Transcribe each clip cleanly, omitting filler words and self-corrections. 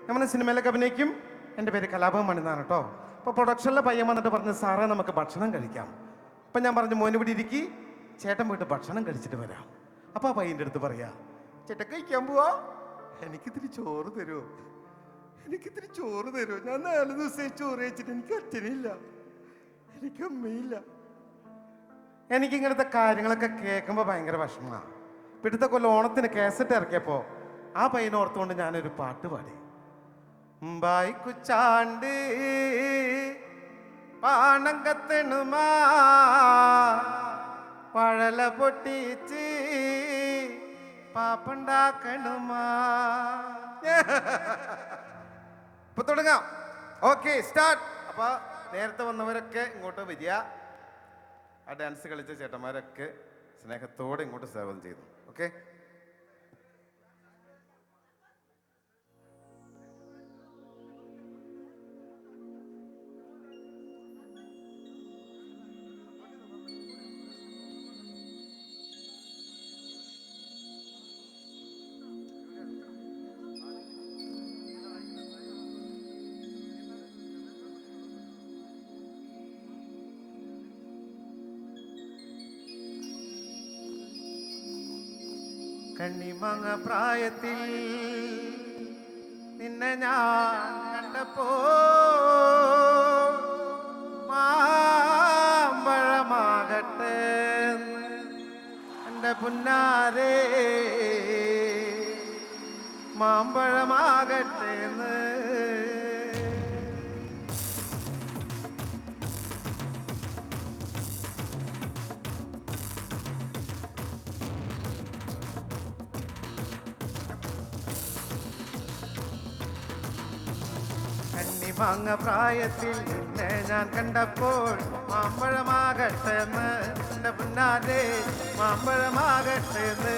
നമ്മൾ സിനിമയിലൊക്കെ അഭിനയിക്കും. എൻ്റെ പേര് കലാഭവൻ മണിന്നാണ് കേട്ടോ. അപ്പോൾ പ്രൊഡക്ഷനിലെ പയ്യൻ വന്നിട്ട് പറഞ്ഞു, സാറേ നമുക്ക് ഭക്ഷണം കഴിക്കാം. അപ്പം ഞാൻ പറഞ്ഞു, മോന് ഇവിടെ ഇരിക്കി, ചേട്ടൻ പോയിട്ട് ഭക്ഷണം കഴിച്ചിട്ട് വരാം. അപ്പോൾ ആ പയ്യൻ്റെ അടുത്ത് പറയാ, ചേട്ടൻ കഴിക്കാൻ പോവാ, എനിക്കിത്തിരി ചോറ് തരുമോ, എനിക്കിത്തിരി ചോറ് തരുമോ? ഞാൻ 4 ദിവസമായി ചോറ് കഴിച്ചിട്ട് എനിക്ക് അച്ഛനില്ല, എനിക്ക് അമ്മയില്ല. എനിക്കിങ്ങനത്തെ കാര്യങ്ങളൊക്കെ കേൾക്കുമ്പോൾ ഭയങ്കര വിഷമമാണ്. പിടുത്ത കൊല്ലം ഓണത്തിന് കാസറ്റ് ഇറക്കിയപ്പോൾ ആ പയ്യനെ ഓർത്തുകൊണ്ട് ഞാനൊരു പാട്ട് പാടി. കുച്ചാണ്ട് പാണം കത്തണുമാ പഴല പൊട്ടിച്ച് പാപ്പുണ്ടാക്കണുമാ. ഇപ്പൊ തുടങ്ങാം. Okay, start. അപ്പൊ നേരത്തെ വന്നവരൊക്കെ ഇങ്ങോട്ട് വരിക. ആ ഡാൻസ് കളിച്ച ചേട്ടന്മാരൊക്കെ സ്നേഹത്തോടെ ഇങ്ങോട്ട് സ്വാഗതം ചെയ്തു. ഓക്കെ, കണ്ണിമങ്ങ പ്രായത്തിൽ നിന്നെ ഞാൻ കണ്ടപ്പോ മാമ്പഴമാകട്ടെ എൻ്റെ പുന്നാരേ, മാമ്പഴമാകട്ടെ എന്ന്. കണ്ണിമങ്ങ പ്രായത്തിൽ നിന്നെ ഞാൻ കണ്ടപ്പോൾ മാമ്പഴമാകട്ടെ എന്ന് എൻ്റെ പുന്നാരെ, മാമ്പഴമാകട്ടെ എന്ന്.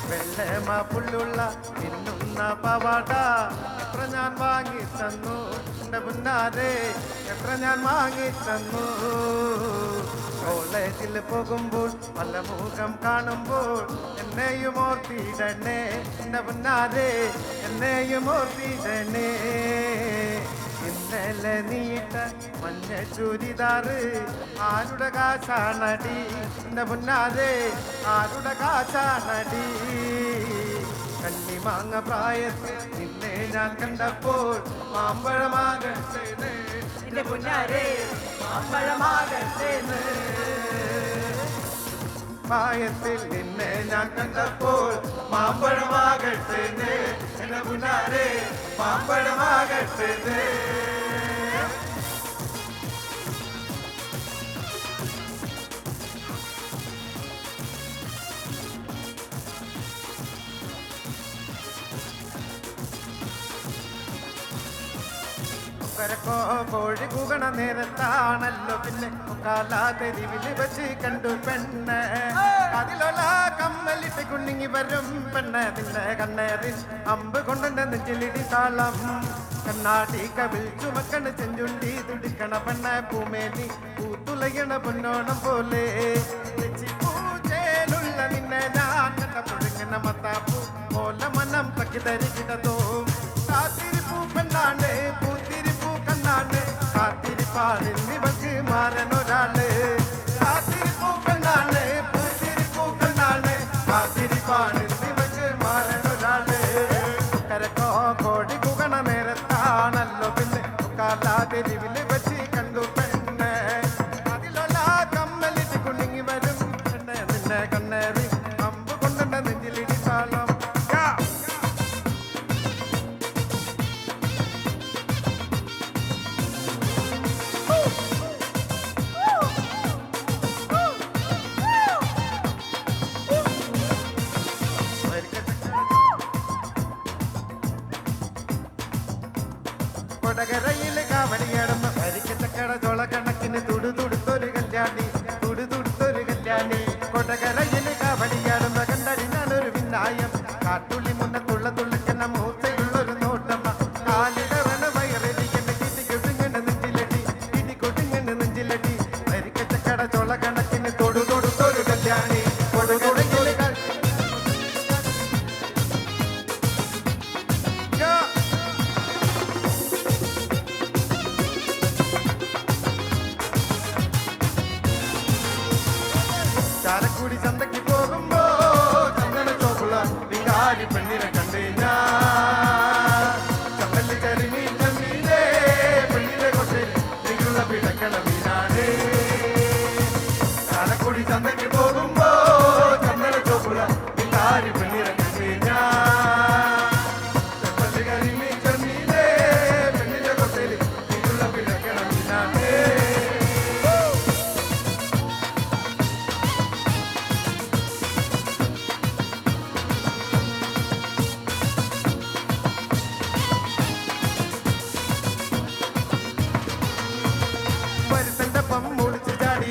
വെള്ളമ പുള്ളുള്ള മിന്നുന്ന പവാട എത്ര ഞാൻ വാങ്ങി തന്നു എൻ്റെ പുന്നാരെ, എത്ര ഞാൻ വാങ്ങി തന്നു. കോളേജിൽ പോകുമ്പോൾ പല മുഖം കാണുമ്പോൾ എന്നെയും ഓർത്തിടണേ എൻ്റെ പുന്നാരെ, എന്നെയും ഓർത്തിടണേ. ഇന്നലെ നീട്ട മഞ്ഞ ചുരിദാറ് ആരുടെ കാശാണടി എൻ്റെ പുന്നാരെ, ആരുടെ കാശാണടി. കണ്ണിമാങ്ങ പ്രായത്തിൽ നിന്നെ ഞാൻ കണ്ടപ്പോൾ മാമ്പഴമാകട്ടെ എൻ്റെ പുന്നാരെ, മാമ്പഴമാകട്ടെ. പ്രായത്തിൽ നിന്നെ ഞാൻ കണ്ടപ്പോൾ മാമ്പഴമാകട്ടെ എൻ്റെ പുന്നാരെ, മാമ്പഴമാകട്ടെ. കോഴി കൂകണ നേരത്താണല്ലോ പിന്നെ കാലാതെരിവില് വെച്ച് കണ്ടു പെണ്ണ്, അതിലുള്ള കമ്മലിട്ട് കുഞ്ഞിങ്ങി വരും പെണ്ണ്. നിന്നെ കണ്ണേറിൽ അമ്പ് കൊണ്ടെന്റെ നെഞ്ചിലിടി താളം, കണ്ണാടി കവിൽ ചുമക്കണ് ചെഞ്ചുണ്ടി തുടിക്കണ പെണ്ണ പൂമേലി പൂത്തുലയണ പൊന്നോണം പോലെ. പൂജയിലുള്ള നിന്നെ ഞാൻ കണ്ട പൊഴുങ്ങണ മത്താപ്പൂ പോലെ മനം തക്കി ധരിക്കിടതോ. കാത്തിരിപ്പൂ പെണ്ണാണ്ട് പൂത്തിരിപ്പൂ കണ്ണാണ്ട് കാത്തിരിപ്പാടിൽ നിവക്ക് മാറനൊരാള്. കാത്തിരിപ്പൂ പെണ്ണാണ്ട് പൂത്തിരിപ്പൂ കണ്ണാണ്ട് കാത്തിരിപ്പാടിൽ നിവക്ക് മാറനൊരാള്. കരക്കോ കോടി കുകണ നേരത്താണല്ലോ പിന്നെ കാലാതെരിവില് വെച്ച് കണ്ടു പെണ്ണ്, അതിലുള്ള കമ്മലിട്ട് കുണുങ്ങി വരും പെണ്ണ്. നിന്നെ കണ്ണേറി അമ്പ് കൊണ്ടെന്ന നെഞ്ചിലിടി താളം. കൊടകരയില് കാവടിയാടുമ്പോ പരിക്കച്ചക്കട ചോള കണക്കിന് തുടുതുടുത്തൊരു കല്യാണി, തുടുതുടുത്തൊരു കല്യാണി. കൊടകരയില് കാവടിയാടുമ്പോ കണ്ടടി ഞാനൊരു വിനായം, കാട്ടുള്ളി മുന്നത്തുള്ള തുള്ളിക്കുന്ന മൂത്തയുള്ളൊരു നോട്ടമ്മ. കാലിടവണ വയറെലിക്കണ്ട കിട്ടി കൊടുങ്ങണ്ട നെഞ്ചിലടി, കിട്ടി കൊടുങ്ങണ്ട നെഞ്ചിലടി. പരിക്കച്ചക്കട ചോള കണക്കിന് തുടുതുടുത്തൊരു കല്യാണി. കൊടകരയില്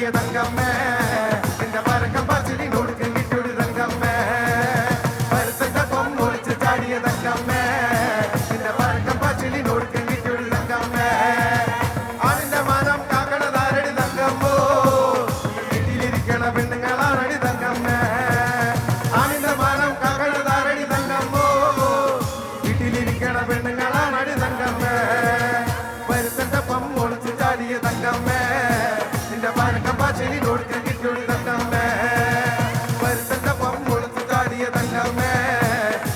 ചാടിയ തങ്കമ്മേ നിന്റെ പരക്കം പാച്ചിലിനോടുക്കം കിട്ടിയൊരു തങ്കമ്മേ പരുത്തന്റെ പൊന്നൊളിച്ച് ചാടിയ തങ്കമ്മേ നിന്റെ പരക്കം പാച്ചിലിനോടുക്കം കിട്ടിയൊരു തങ്കമ്മേ ആണിന്റെ മാനം കാക്കണതാരടി തങ്കമ്മോ വീട്ടിലിരിക്കണ പെണ്ണുങ്ങളാണടി തങ്കമ്മേ ആണിന്റെ മാനം കാക്കണതാരടി തങ്കമ്മോ വീട്ടിലിരിക്കണ പെണ്ണുങ്ങളാണടി തങ്കമ്മേ പരുത്തന്റെ പൊന്നൊളിച്ച് ചാടിയ തങ്കമ്മേ നിന്റെ പരക്കം പാച്ചിലിനോടുക്കം കിട്ടിയൊരു തങ്കമ്മേ പരുത്തന്റെ പൊന്നൊളിച്ച് ചാടിയ തങ്കമ്മേ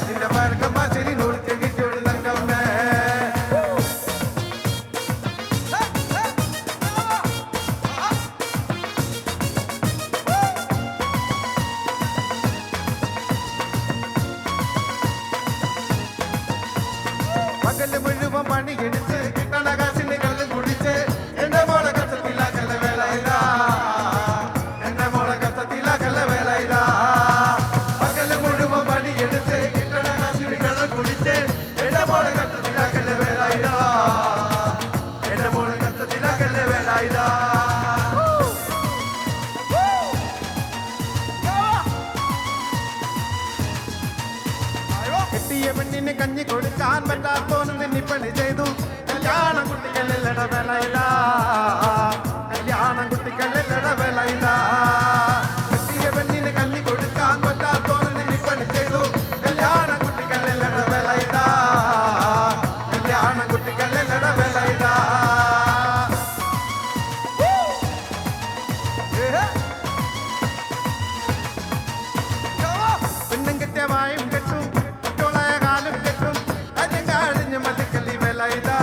നിന്റെ പരക്കം പാച്ചിലിനോടുക്കം കിട്ടിയൊരു തങ്കമ്മേ പകല് മുഴുവൻ പണിയെടുത്ത് കിട്ടണ കാശിന് കല്ല് കുടിച്ച് എന്റെ മോളെ കഷ്ടത്തിലാക്കല്ല വേല ഇതാ എന്റെ മോളെ കഷ്ടത്തിലാക്കല്ല വേല ഇതാ പകല് മുഴുവൻ പണിയെടുത്ത് കിട്ടണ കാശിന് കല്ല് കുടിച്ച് എന്റെ മോളെ കഷ്ടത്തിലാക്കല്ല വേല ഇതാ എന്റെ മോളെ കഷ്ടത്തിലാക്കല്ല വേല ഇതാ കെട്ടിയ പെണ്ണിന് കഞ്ഞി കൊടുക്കാൻ പറ്റാത്തോന്ന് നിന്നി പണി ചെയ്തു കല്യാണം കുട്ടികളിലട വിലയില കല്യാണം കുട്ടികളിലട വിലയില കെട്ടിയ പെണ്ണിന് കഞ്ഞി കൊടുക്കാൻ പറ്റാത്തോന്ന് നിന്നി പണി ചെയ്തു കല്യാണം കുട്ടികളിലട വിലയില കല്യാണം കുട്ടികളിലട വിലയില പെണ്ണും കെട്ടിയമായും കെട്ടും കുട്ടികളായ കാലം കെട്ടും കാര്യം കാഴിഞ്ഞ് മതിക്കലി വിലയിതാ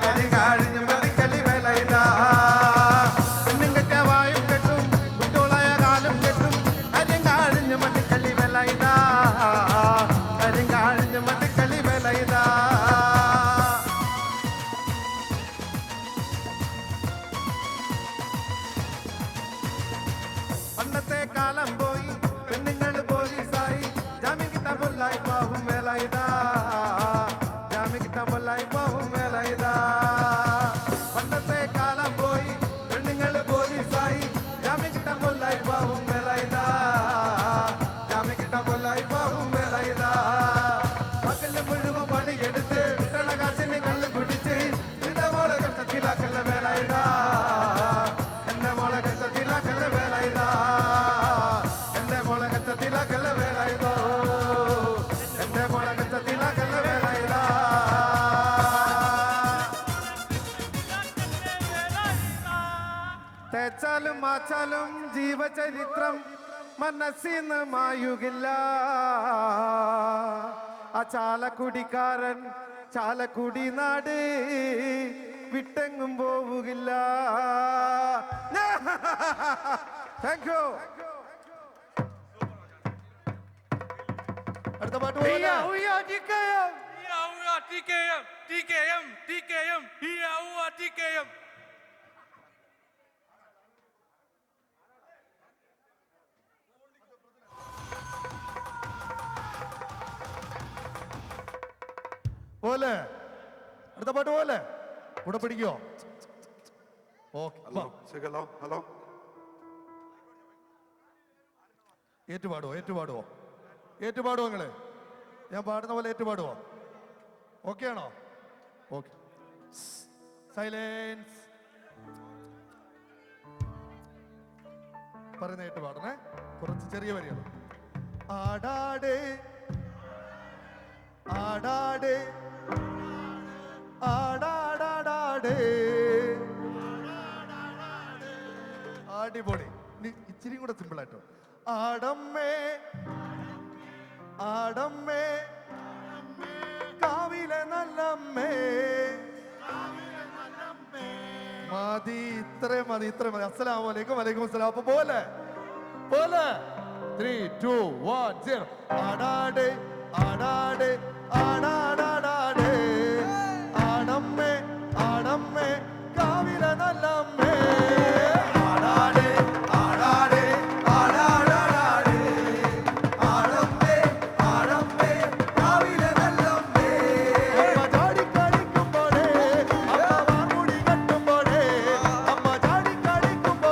കാര്യം കാഴിഞ്ഞ് മതിക്കലി വിലയിതാ പെണ്ണും കെട്ടിയമായും കെട്ടും കുട്ടികളായ കാലം കെട്ടും കാര്യം കാഴിഞ്ഞ് മതിക്കലി വിലയിതാ കാര്യം കാഴിഞ്ഞ് മതിക്കലി വിലയിതാ പണ്ടത്തെ കാലം പോയി പെണ്ണുങ്ങൾ പോലീസായി ജാമ്യം കിട്ടാൻ പൊല്ലായി പാവും വേല ഇതാ ജാമ്യം കിട്ടാൻ പൊല്ലായി പാവും വേല ഇതാ പണ്ടത്തെ കാലം പോയി പെണ്ണുങ്ങൾ പോലീസായി ജാമ്യം കിട്ടാൻ പൊല്ലായി പാവും വേല ഇതാ ജാമ്യം കിട്ടാൻ പൊല്ലായി പാവും വേല ഇതാ പകല് മുഴുവൻ പണിയെടുത്ത് കിട്ടണ കാശിന് കള്ള് കുടിച്ച് നിന്റെ മോളെ കഷ്ടത്തിലാക്കല്ല വേല ഇതാ എന്റെ മോളെ കഷ്ടത്തിലാക്കല്ല വേല ഇതാ എന്റെ മോളെ കഷ്ടത്തിലാക്കല്ല വേല ഇതോ എന്റെ മോളെ കഷ്ടത്തിലാക്കല്ല വേല ഇതാ തേച്ചാലും മാച്ചാലും ജീവചരിത്രം മനസ്സിന്ന് മായുകില്ല ആ ചാലക്കുടിക്കാരൻ ചാലക്കുടി നാട് വിട്ടെങ്ങും പോവുകില്ല താങ്ക് യു അടുത്ത പാട്ട് പോലെ പോലെ അടുത്ത പാട്ട് പോലെ കൂടെ പിടിക്കോ ഓക്കെ ഹലോ ഹലോ ഏറ്റുപാടുവോ ഏറ്റുപാടുവോ ഏറ്റുപാടുവോ നിങ്ങള് ഞാൻ പാടുന്ന പോലെ ഏറ്റുപാടുവോ ഓക്കെ ആണോ ഓക്കെ സൈലൻസ് പറയുന്ന ഏറ്റുപാടണേ കുറച്ച് ചെറിയ വരികൾ ആടാടേ ആടാടേ ആടാടാടാടേ അടിപൊളി ഇച്ചിരി കൂടെ സിമ്പിൾ ആയിട്ടോ ആടമ്മേ ആടമ്മേ കാവിലെ നല്ലമ്മേ മതി ഇത്രയും മതി ഇത്രയും മതി അസ്സലാമു അലൈക്കും വലൈക്കും അസ്സലാം അപ്പൊ പോലെ പോലെ 3 2 1 0 ആടാടേ ആടാടേ ആടാടാടാടേ ആടമ്മേ ആടമ്മേ കാവിലെ നല്ലമ്മേ ആടാടേ ആടാടേ ആടാടാടാടേ ആടമ്മേ ആടമ്മേ കാവിലെ നല്ലമ്മേ അമ്മ ചാടി കളിക്കുമ്പോഴേ അമ്മ വാർമുടി കെട്ടുമ്പോഴേ അമ്മ ചാടി കളിക്കുമ്പോഴേ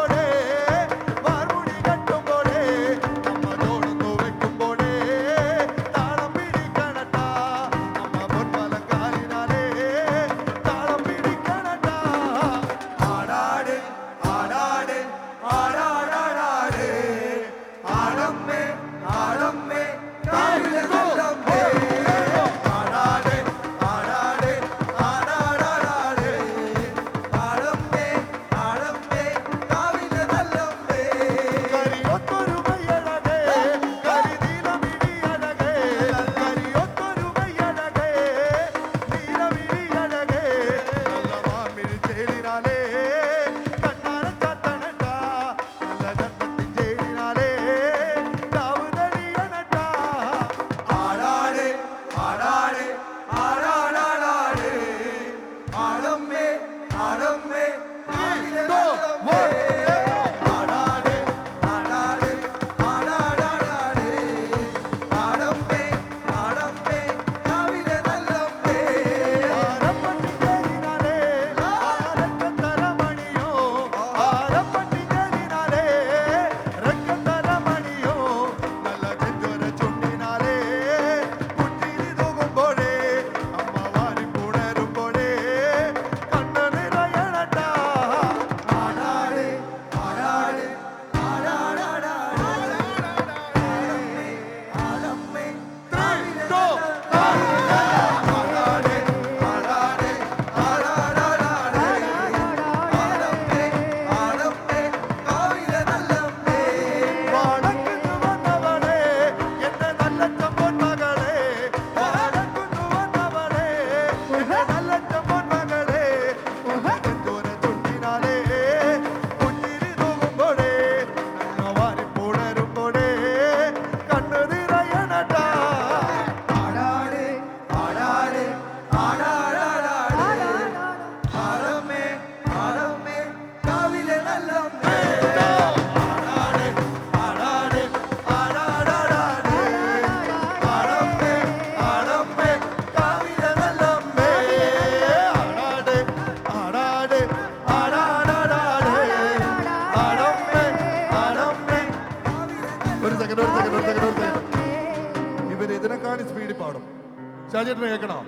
എങ്ങാനും സ്പീഡിൽ പാടും. ഷാജേട്ടന് കേൾക്കണോ?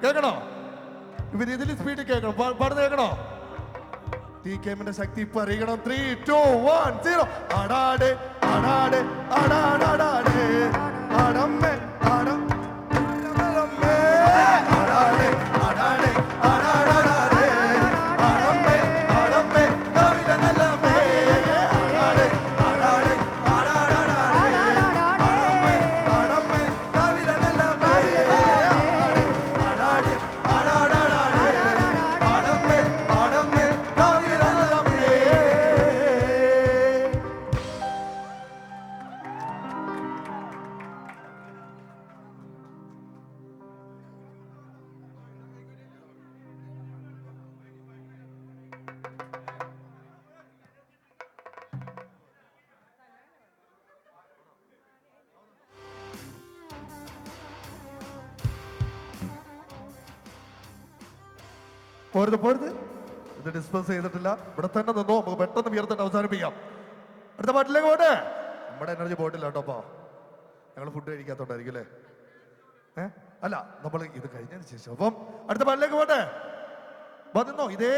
കേൾക്കണോ? ഇവർ ഇതിൽ സ്പീഡിൽ കേൾക്കണം. പാടുന്ന കേൾക്കണോ? TKM ശക്തി ഇപ്പൊ അറിയിക്കണം. 3, 2, 1, 0. ആടാടെ ആടാടെ ആടാടാടാടെ ആടമ്മേ ആടം ആടമ്മേ ആടാടെ ആടാടെ ആടാടാടാടെ ആടമ്മേ ആടമ്മേ കവിത നല്ലമ്മേ ആടാടെ ആടാടെ ആടാടാടാടെ ആടമ്മേ ആടമ്മേ കവിത നല്ലമ്മേ ആടാടെ ആടാടാടാടെ ആടമ്മേ ആടമ്മേ കവിത നല്ലമ്മേ. പോരുത് ഇത് ഡിസ്പേഴ്സ് ചെയ്തിട്ടില്ല. ഇവിടെ തന്നെ നിന്നോ, നമുക്ക് പെട്ടെന്ന് ഉയർത്തിട്ട് അവസാനിപ്പിക്കാം. അടുത്ത പാട്ടിലേക്ക് പോട്ടെ. നമ്മുടെ എനർജി പോയിട്ടില്ല കേട്ടോ. അപ്പൊ ഞങ്ങൾ ഫുഡ് കഴിക്കാത്തോണ്ടായിരിക്കും അല്ലേ? അല്ല, നമ്മൾ ഇത് കഴിഞ്ഞതിന് ശേഷം. അപ്പം അടുത്ത പാട്ടിലേക്ക് പോട്ടെ. നിന്നോ, ഇതേ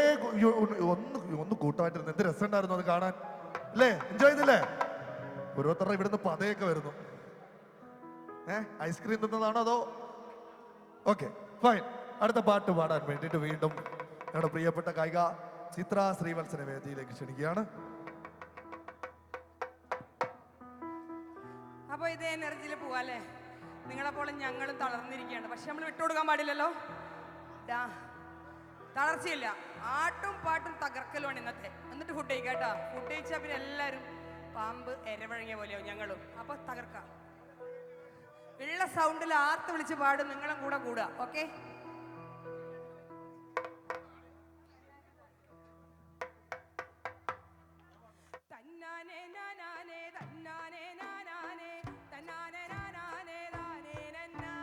ഒന്ന് കൂട്ടമായിട്ടിരുന്നു. എന്ത് രസമുണ്ടായിരുന്നു അത് കാണാൻ അല്ലേ? എൻജോയ് ചെയ്തില്ലേ? ഓരോരുത്തരുടെ ഇവിടുന്ന് പതയൊക്കെ വരുന്നു. ഐസ്ക്രീം തിന്നതാണോ അതോ? Okay, fine. അടുത്ത പാട്ട് പാടാൻ വേണ്ടിയിട്ട് വീണ്ടും ഞങ്ങളുടെ പ്രിയപ്പെട്ട ഗായിക ചിത്ര ശ്രീവത്സനെ വേദിയിലേക്ക് ക്ഷണിക്കുകയാണ്. അപ്പൊ ഇതേ എനർജിയിൽ പോവാല്ലേ? നിങ്ങളെപ്പോലെ ഞങ്ങളും തളർന്നിരിക്കുകയാണ്. പക്ഷെ നമ്മൾ വിട്ടുകൊടുക്കാൻ പാടില്ലല്ലോ. തളർച്ചയില്ല, ആട്ടും പാട്ടും തകർക്കലുമാണ് ഇന്നത്തെ. എന്നിട്ട് ഫുഡ് കഴിക്കാട്ടോ. ഫുഡ് കഴിച്ചാൽ പിന്നെ എല്ലാവരും പാമ്പ് എരവഴങ്ങിയ പോലെയാവും ഞങ്ങളും. അപ്പൊ തകർക്കാം. ഉള്ള സൗണ്ടിൽ ആർത്ത് വിളിച്ച് പാടും. നിങ്ങളും കൂടെ കൂടുക. ഓക്കെ? തന്നാനേ നാനാനേ തന്നാനേ നാനാനേ തന്നാനേ നാനാനേ താനേ നന്നാ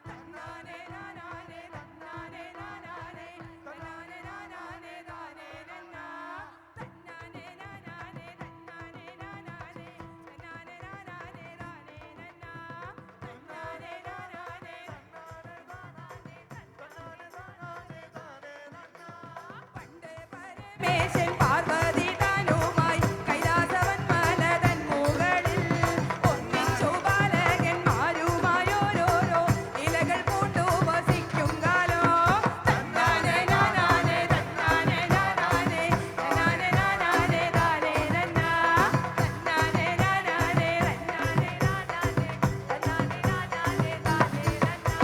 തന്നാനേ നാനാനേ തന്നാനേ നാനാനേ തന്നാനേ നാനാനേ താനേ നന്നാ തന്നാനേ നാനാനേ തന്നാനേ നാനാനേ തന്നാനേ നാനാനേ താനേ നന്നാ തന്നാനേ നാനാനേ തന്നാനേ നാനാനേ തന്നാനേ നാനാനേ താനേ നന്നാ. പണ്ട് പരമേശൻ പാർവതി താനുമായി കൈലാസവൻ മലതൻ മുകളിൽ ഒന്നിച്ചു ബാലകന്മാരുമായോരോരോ ഇലകൾ പൂണ്ടു വസിക്കും കാലോ. തന്നാനേ നാനാനേ തന്നാനേ നാനാനേ തന്നാനേ നാനാനേ താനേ നന്നാ തന്നാനേ നാനാനേ തന്നാനേ നാനാനേ തന്നാനേ നാനാനേ താനേ നന്നാ.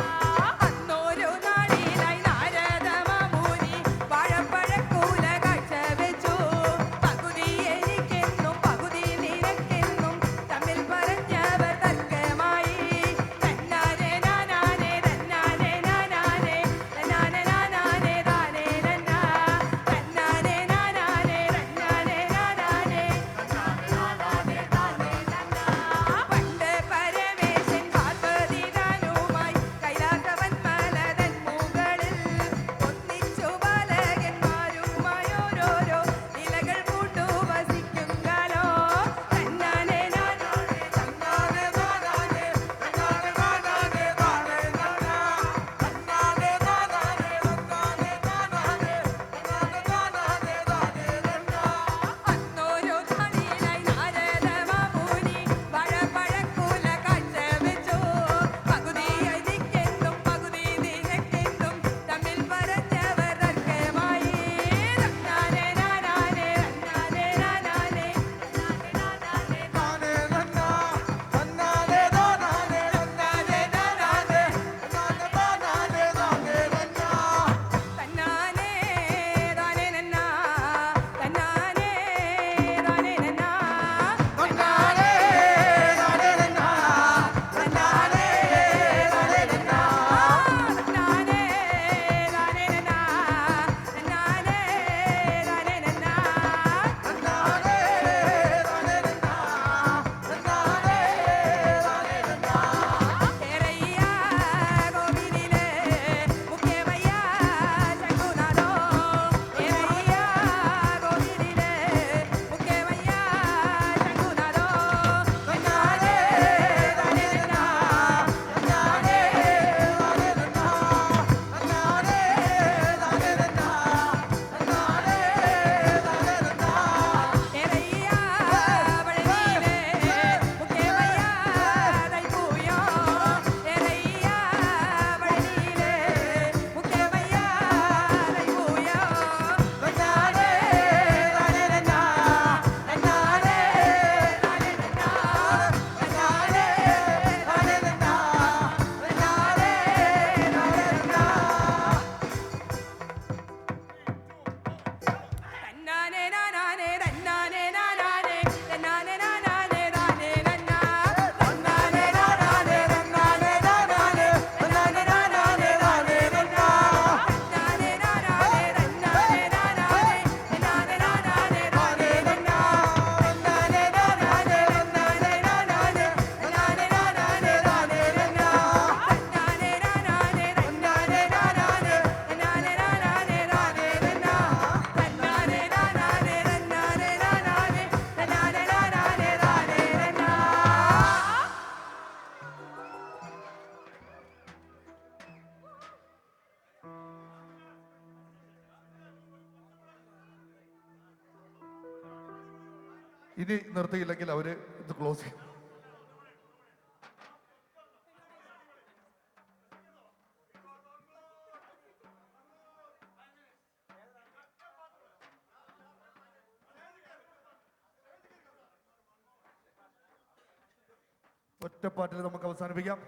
അന്നൊരു നാളിലായി നാരദ മാമുനി വാഴപ്പഴക്കൂല കാഴ്ച വെച്ചു ഇനി നിർത്തിയില്ലെങ്കിൽ അവര് ഇത് ക്ലോസ് ചെയ്യും. ഒറ്റപ്പാട്ടിൽ നമുക്ക് അവസാനിപ്പിക്കാം.